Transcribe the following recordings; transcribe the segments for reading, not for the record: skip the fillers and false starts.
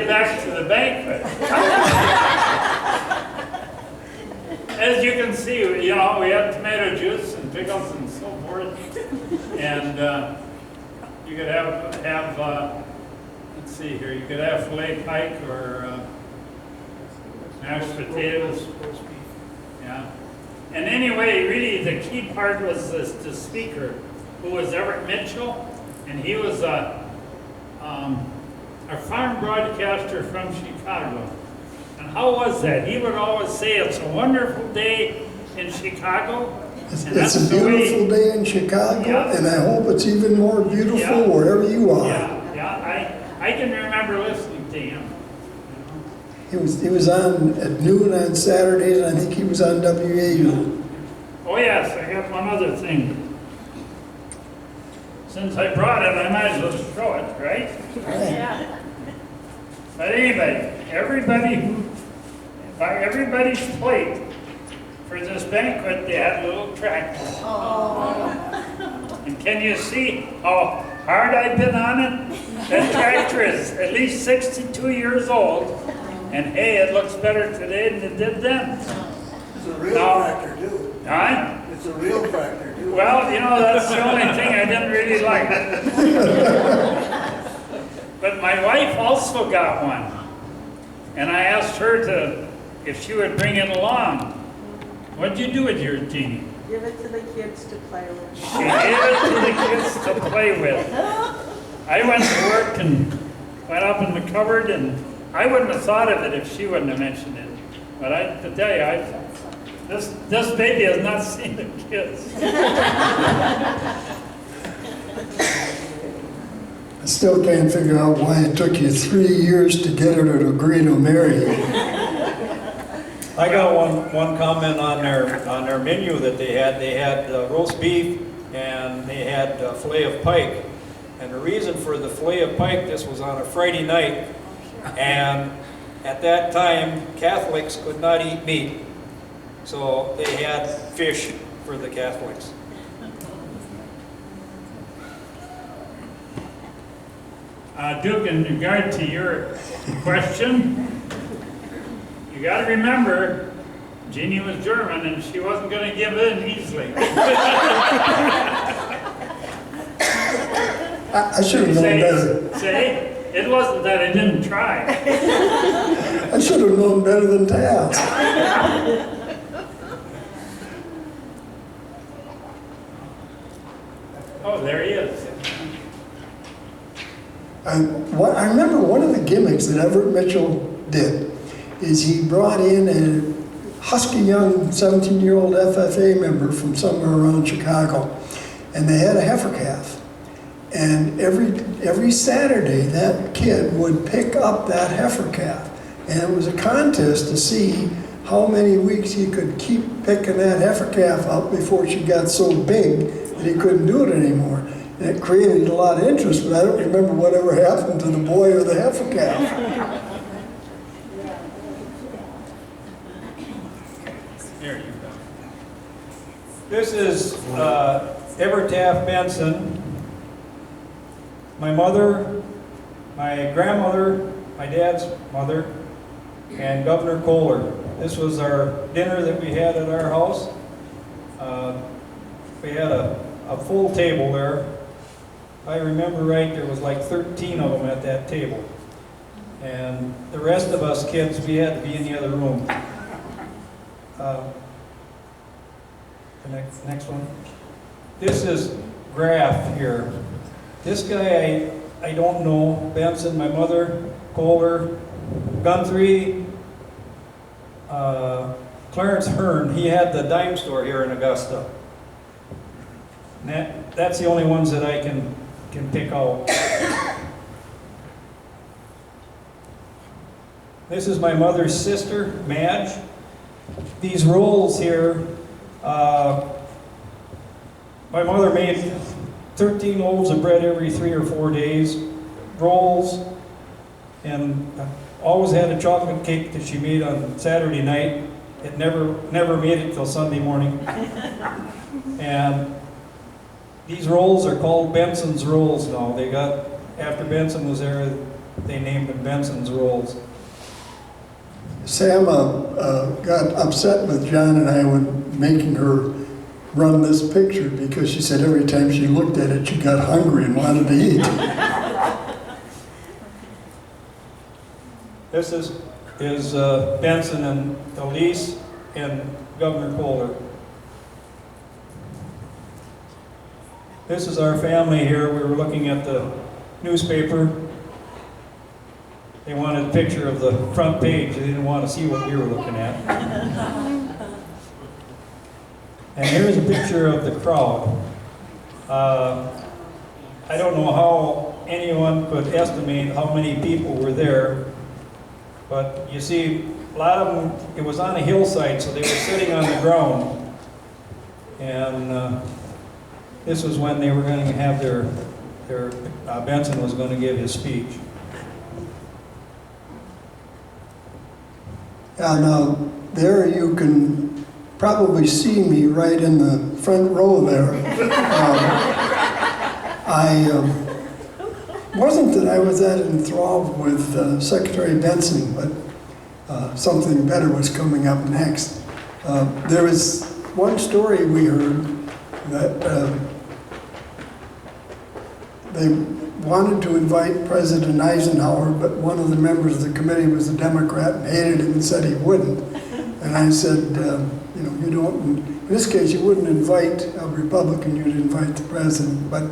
get back to the banquet. As you can see, you know, we had tomato juice and pickles and so forth. And you could have let's see here, you could have filet pike or mashed potatoes. Yeah. And anyway, really the key part was the speaker, who was Everett Mitchell, and he was a farm broadcaster from Chicago. And how was that? He would always say, "It's a wonderful day in Chicago." It's a beautiful day in Chicago, yeah. And I hope it's even more beautiful yeah. wherever you are. Yeah. I can remember listening to him. He was on at noon on Saturdays, and I think he was on WAU. Oh yes, I got one other thing. Since I brought it, I might as well show it, right? Yeah. But anyway, by everybody's plate for this banquet, they had little tractors. Oh. And can you see how hard I've been on it? That tractor is at least 62 years old, and hey, it looks better today than it did then. It's a real tractor too. Huh? It's a real tractor too. Well, you know, that's the only thing I didn't really like. But my wife also got one. And I asked her if she would bring it along. What'd you do with yours, Jeannie? Give it to the kids to play with. She gave it to the kids to play with. I went to work and went up in the cupboard, and I wouldn't have thought of it if she wouldn't have mentioned it. But I have to tell you, this baby has not seen the kids. I still can't figure out why it took you 3 years to get her to agree to marry you. I got one comment on their menu that they had. They had roast beef and they had filet of pike. And the reason for the filet of pike, this was on a Friday night, and at that time Catholics could not eat meat, so they had fish for the Catholics. Duke, in regard to your question, you got to remember, Jeannie was German and she wasn't going to give in easily. I should have known better. Say, it wasn't that I didn't try. I should have known better than to ask. Oh, there he is. I remember one of the gimmicks that Everett Mitchell did is he brought in a husky young 17-year-old FFA member from somewhere around Chicago, and they had a heifer calf. And every Saturday, that kid would pick up that heifer calf. And it was a contest to see how many weeks he could keep picking that heifer calf up before she got so big that he couldn't do it anymore. And it created a lot of interest, but I don't remember whatever happened to the boy or the heifer calf. Here you go. This is Everett Taft Benson. My mother, my grandmother, my dad's mother, and Governor Kohler. This was our dinner that we had at our house. We had a full table there. If I remember right, there was like 13 of them at that table. And the rest of us kids, we had to be in the other room. The next one. This is Graff here. This guy, I don't know. Benson, my mother, Kohler, Guthrie, Clarence Hearn. He had the dime store here in Augusta. And that's the only ones that I can pick out. This is my mother's sister, Madge. These rolls here, my mother made 13 loaves of bread every 3 or 4 days, rolls, and always had a chocolate cake that she made on Saturday night. It never made it till Sunday morning. And these rolls are called Benson's rolls now. They got, after Benson was there, they named them Benson's Rolls. Sam got upset with John and I when making her run this picture because she said every time she looked at it, she got hungry and wanted to eat. This is Benson and Elise and Governor Kohler. This is our family here. We were looking at the newspaper. They wanted a picture of the front page. They didn't want to see what we were looking at. And here's a picture of the crowd. I don't know how anyone could estimate how many people were there, but you see, a lot of them, it was on a hillside, so they were sitting on the ground. And this was when they were going to have Benson was going to give his speech. Now, there you can probably see me right in the front row there. Wasn't that I was that enthralled with Secretary Benson, but something better was coming up next. There was one story we heard that they wanted to invite President Eisenhower, but one of the members of the committee was a Democrat and hated him and said he wouldn't. And I said, you know, you don't, in this case, you wouldn't invite a Republican, you'd invite the president. But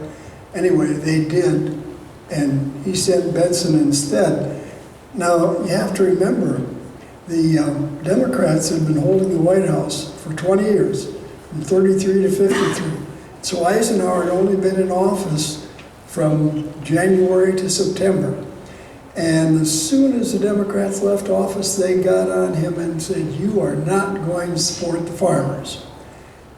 anyway, they did, and he sent Benson instead. Now, you have to remember, the Democrats had been holding the White House for 20 years, from 33 to 53. So Eisenhower had only been in office from January to September. And as soon as the Democrats left office, they got on him and said, you are not going to support the farmers.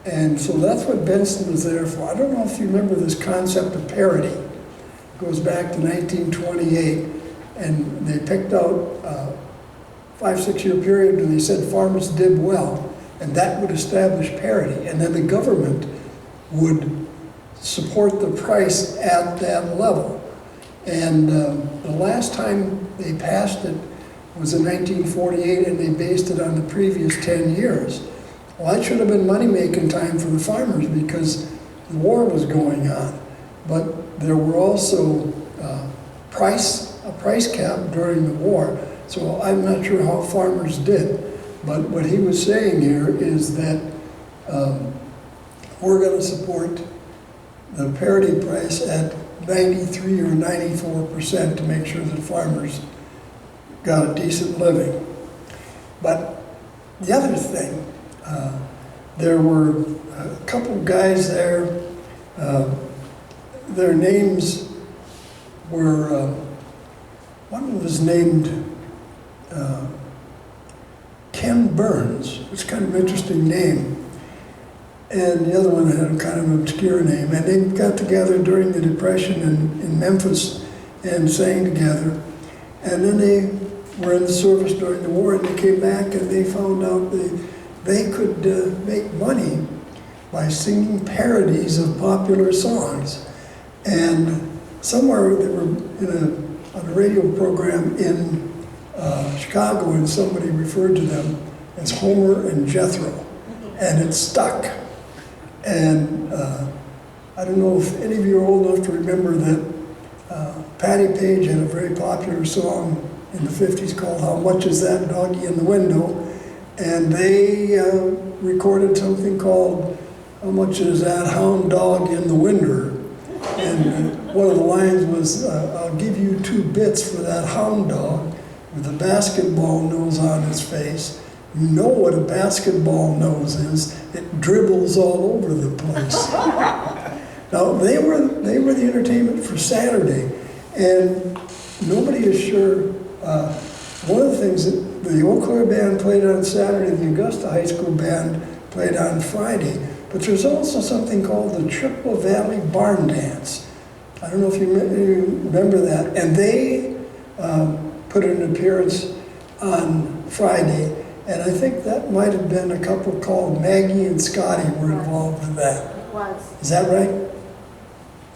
And so that's what Benson was there for. I don't know if you remember this concept of parity. It goes back to 1928, and they picked out a 5-6 year period, and they said farmers did well, and that would establish parity. And then the government would support the price at that level. And the last time they passed it was in 1948, and they based it on the previous 10 years. Well, that should have been money-making time for the farmers because the war was going on. But there were also a price cap during the war. So I'm not sure how farmers did. But what he was saying here is that we're going to support the parity price at 93 or 94% to make sure that farmers got a decent living. But the other thing, there were a couple of guys there, their names were, one was named Ken Burns, which is kind of an interesting name. And the other one had a kind of an obscure name. And they got together during the Depression in Memphis and sang together. And then they were in the service during the war, and they came back and they found out they could make money by singing parodies of popular songs. And somewhere they were on a radio program in Chicago, and somebody referred to them as Homer and Jethro. And it stuck. And I don't know if any of you are old enough to remember that Patti Page had a very popular song in the 50s called How Much Is That Doggy in the Window? And they recorded something called How Much Is That Hound Dog in the Winder? And one of the lines was, I'll give you 2 bits for that hound dog with a basketball nose on his face. You know what a basketball nose is. It dribbles all over the place. Now, they were the entertainment for Saturday, and nobody is sure. One of the things that the Eau Claire band played on Saturday, the Augusta High School band played on Friday, but there's also something called the Triple Valley Barn Dance. I don't know if you remember that. And they put an appearance on Friday. And I think that might have been a couple called Maggie and Scotty were involved in that. It was. Is that right?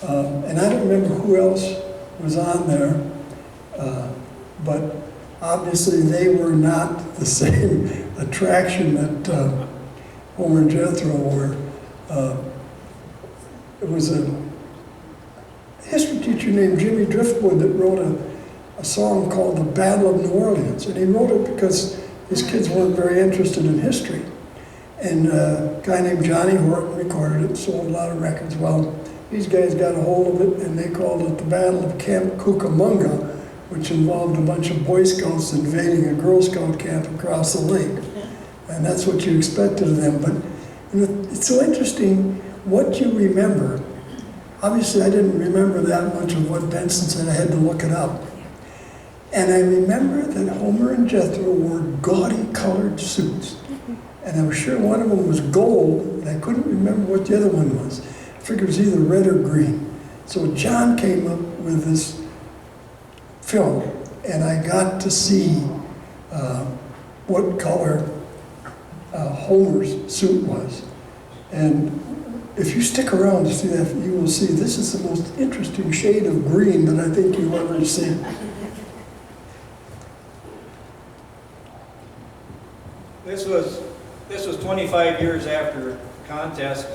And I don't remember who else was on there. But obviously, they were not the same attraction that Homer and Jethro were. It was a history teacher named Jimmy Driftwood that wrote a song called The Battle of New Orleans. And he wrote it because his kids weren't very interested in history. And a guy named Johnny Horton recorded it, sold a lot of records. Well, these guys got a hold of it, and they called it the Battle of Camp Cucamonga, which involved a bunch of Boy Scouts invading a Girl Scout camp across the lake. And that's what you expected of them. But you know, it's so interesting what you remember. Obviously, I didn't remember that much of what Benson said. I had to look it up. And I remember that Homer and Jethro wore gaudy colored suits. And I was sure one of them was gold, and I couldn't remember what the other one was. I figured it was either red or green. So John came up with this film, and I got to see what color Homer's suit was. And if you stick around to see that, you will see this is the most interesting shade of green that I think you've ever seen. This was 25 years after contest,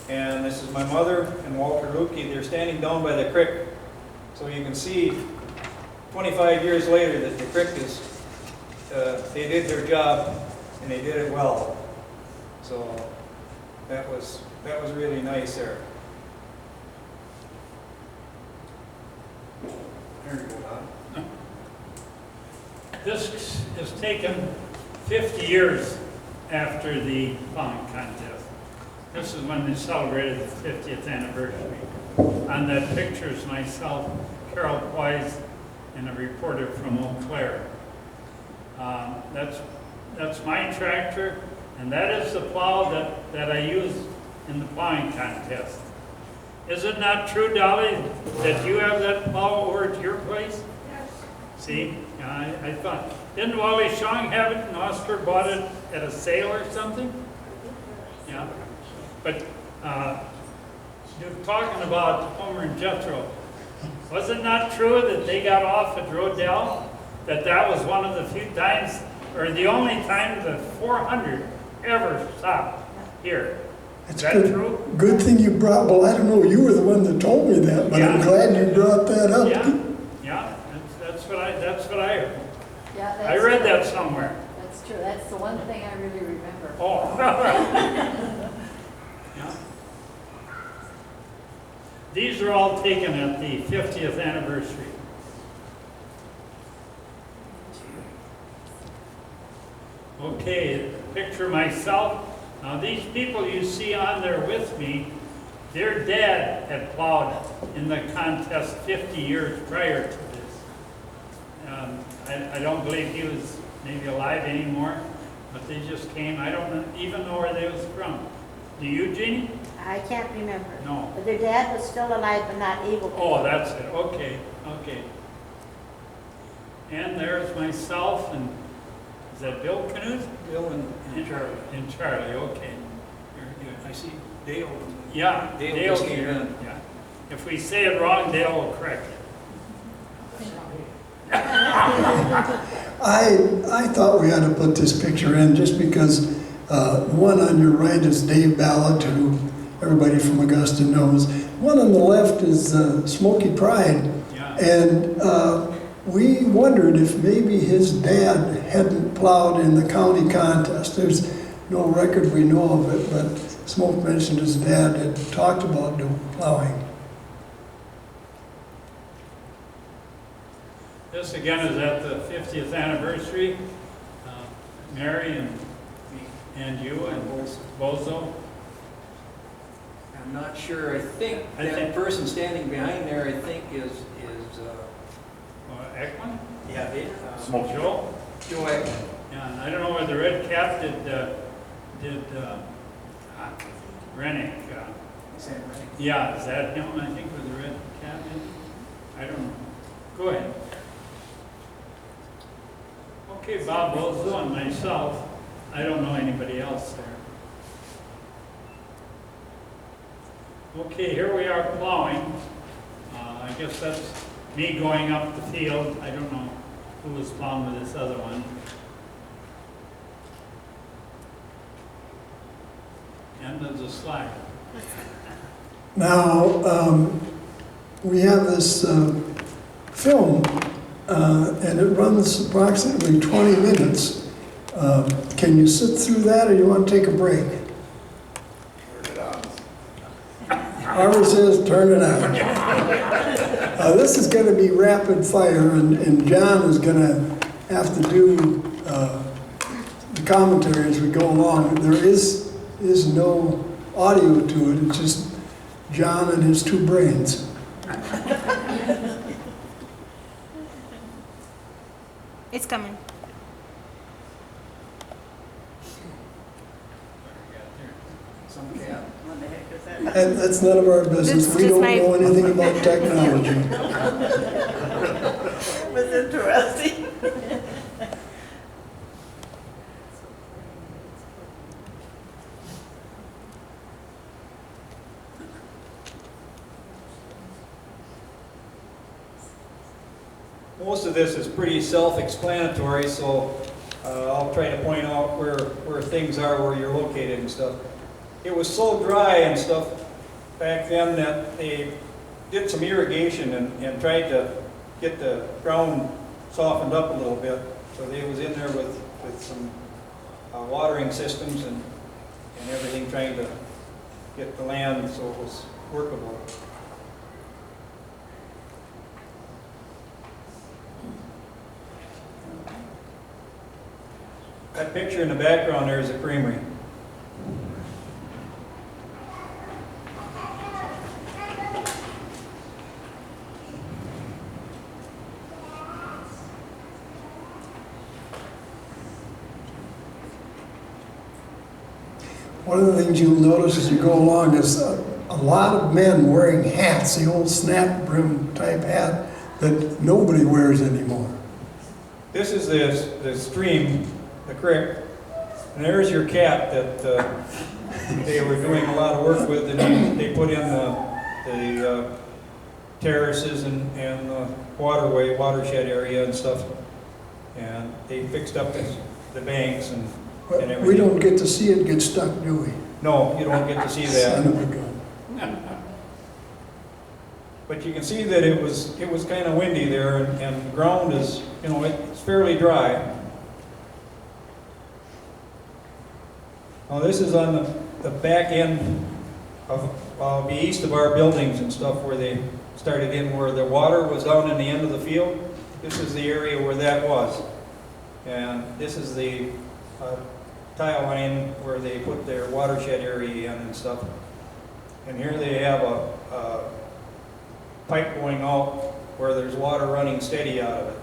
and this is my mother and Walter Lukey. They're standing down by the creek, so you can see 25 years later that the creek is, they did their job and they did it well. So that was really nice there. There you go, Don. This is taken 50 years after the plowing contest. This is when they celebrated the 50th anniversary. On that picture is myself, Carol Wise, and a reporter from Eau Claire. That's my tractor, and that is the plow that I used in the plowing contest. Is it not true, Dolly, that you have that plow over at your place? Yes. See, I thought, didn't Wally Shong have it and Oscar bought it at a sale or something? Yeah, but you're talking about Homer and Jethro. Was it not true that they got off at Rodell? That was one of the few times, or the only time the 400 ever stopped here. Is that good, true? Good thing you brought, well, I don't know, you were the one that told me that, but I'm Yeah. glad you brought that up. Yeah, that's what I heard. Yeah, I read that somewhere. That's true. That's the one thing I really remember. Oh. Yeah. These are all taken at the 50th anniversary. Okay, picture myself. Now these people you see on there with me, their dad had plowed in the contest 50 years prior to this. I don't believe he was maybe alive anymore, but they just came. I don't even know where they was from. Do you, Jeannie? I can't remember. No. But their dad was still alive but not able to. Oh, that's it. Okay, okay. And there's myself, and is that Bill Canute? Bill and Charlie. And Charlie, okay. Very good. I see Dale. Yeah, Dale Dale just came here. in. Yeah. If we say it wrong, Dale will correct it. I thought we had to put this picture in just because the one on your right is Dave Balliett, who everybody from Augusta knows. One on the left is Smoky Pride. Yeah. And we wondered if maybe his dad hadn't plowed in the county contest. There's no record we know of it, but Smoke mentioned his dad had talked about doing plowing. This again is at the 50th anniversary. Mary and you and Bozo. I'm not sure. I think that person standing behind there, I think is Ekman? yeah, Joe? Joe Ekman. Yeah, and I don't know whether the red cap did Rennick. Sam Rennick. Yeah, is that him, I think, with the red cap maybe? I don't know. Go ahead. Okay, Bob Bozo and myself. I don't know anybody else there. Okay, here we are plowing. I guess that's me going up the field. I don't know who was plowing with this other one. And there's a slide. Now, we have this film, and it runs approximately 20 minutes. Can you sit through that, or you want to take a break? Turn it on. Ours says turn it on. This is going to be rapid fire, and John is going to have to do the commentary as we go along. There is no audio to it, it's just John and his two brains. It's coming. Some cat. What the heck is that? And that's none of our business. It's We just don't my- know anything about technology. It was interesting. Most of this is pretty self-explanatory, so I'll try to point out where things are, where you're located and stuff. It was so dry and stuff back then that they did some irrigation and tried to get the ground softened up a little bit. So they was in there with some watering systems and everything, trying to get the land so it was workable. That picture in the background there is a creamery. One of the things you'll notice as you go along is a lot of men wearing hats, the old snap brim type hat that nobody wears anymore. This is the stream, the creek, and there's your cat that they were doing a lot of work with, and they put in the terraces and the watershed area and stuff, and they fixed up the banks and everything. We don't get to see it get stuck, do we? No, you don't get to see that. Son of a gun. But you can see that it was kind of windy there, and the ground is, it's fairly dry. Now this is on the back end of the east of our buildings and stuff, where they started in, where the water was down in the end of the field. This is the area where that was. And this is the tile line where they put their watershed area in and stuff. And here they have a pipe going out where there's water running steady out of it.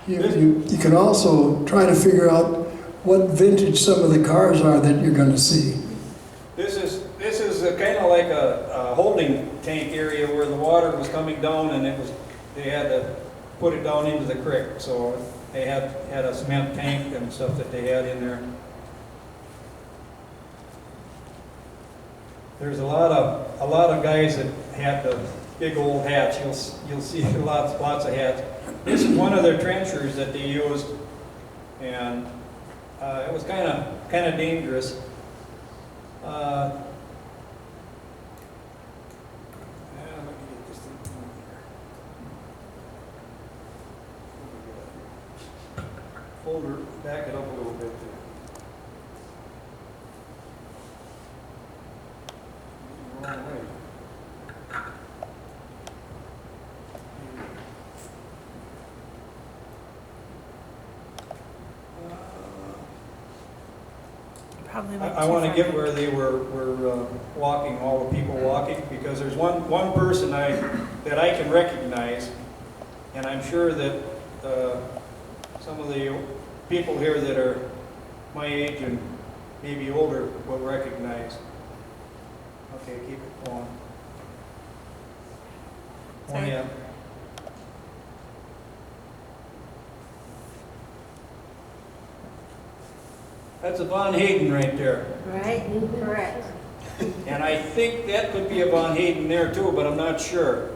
You can also try to figure out what vintage some of the cars are that you're going to see. This is kind of like a holding tank area where the water was coming down, and they had to put it down into the creek. So they had a cement tank and stuff that they had in there. There's a lot of guys that had the big old hats. You'll see lots of hats. This is one of their trenchers that they used, and it was kind of dangerous. Let me get this thing going here. Folder, back it up a little bit there. Wrong way. Probably like I want to get where they were walking, all the people walking, because there's one person that I can recognize, and I'm sure that some of the people here that are my age and maybe older will recognize. Okay, keep it going. Oh, Sorry. yeah. That's a Von Hayden right there. Right, correct. And I think that could be a Von Hayden there too, but I'm not sure.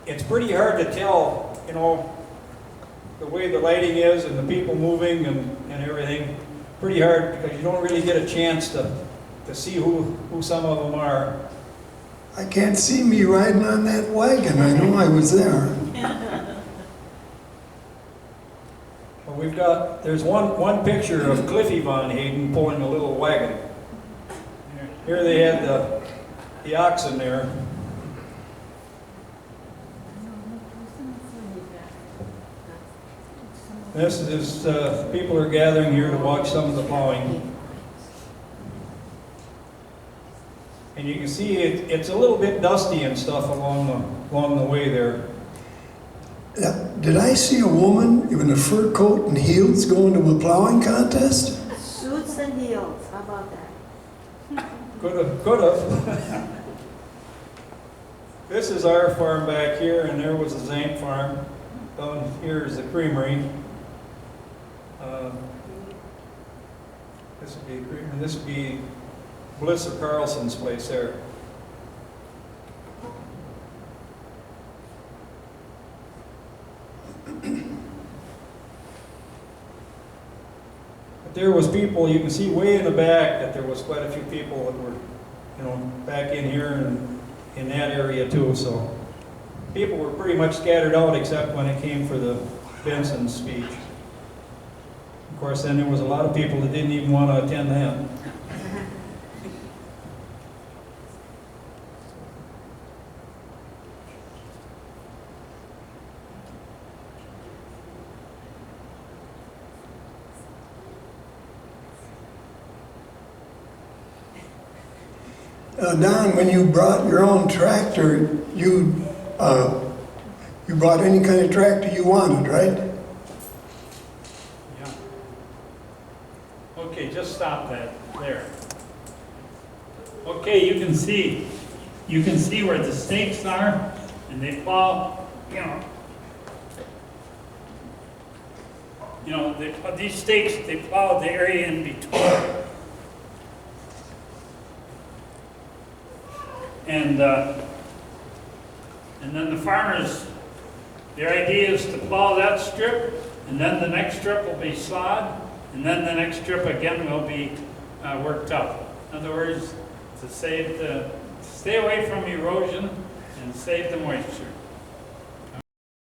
It's pretty hard to tell, you know, the way the lighting is and the people moving and everything. Pretty hard because you don't really get a chance to see who some of them are. I can't see me riding on that wagon. I know I was there. But there's one picture of Cliffy Von Hayden pulling a little wagon. Here they had the oxen there. This is, people are gathering here to watch some of the plowing. And you can see it's a little bit dusty and stuff along the way there. Did I see a woman in a fur coat and heels going to a plowing contest? Suits and heels, how about that? Could have. This is our farm back here, and there was the Zank farm. Down here is the creamery. This would be a creamery. This would be Bliss or Carlson's place there. But there was people, you can see way in the back that there was quite a few people that were, you know, back in here and in that area too. So people were pretty much scattered out except when it came for the Benson speech. Of course, then there was a lot of people that didn't even want to attend that. Don, when you brought your own tractor, you brought any kind of tractor you wanted, right? Yeah. Okay, just stop that there. Okay, you can see where the stakes are, and they plow, these stakes, they plow the area in between. And then the farmers, their idea is to plow that strip, and then the next strip will be sod, and then the next strip again will be worked up. In other words, to stay away from erosion and save the moisture.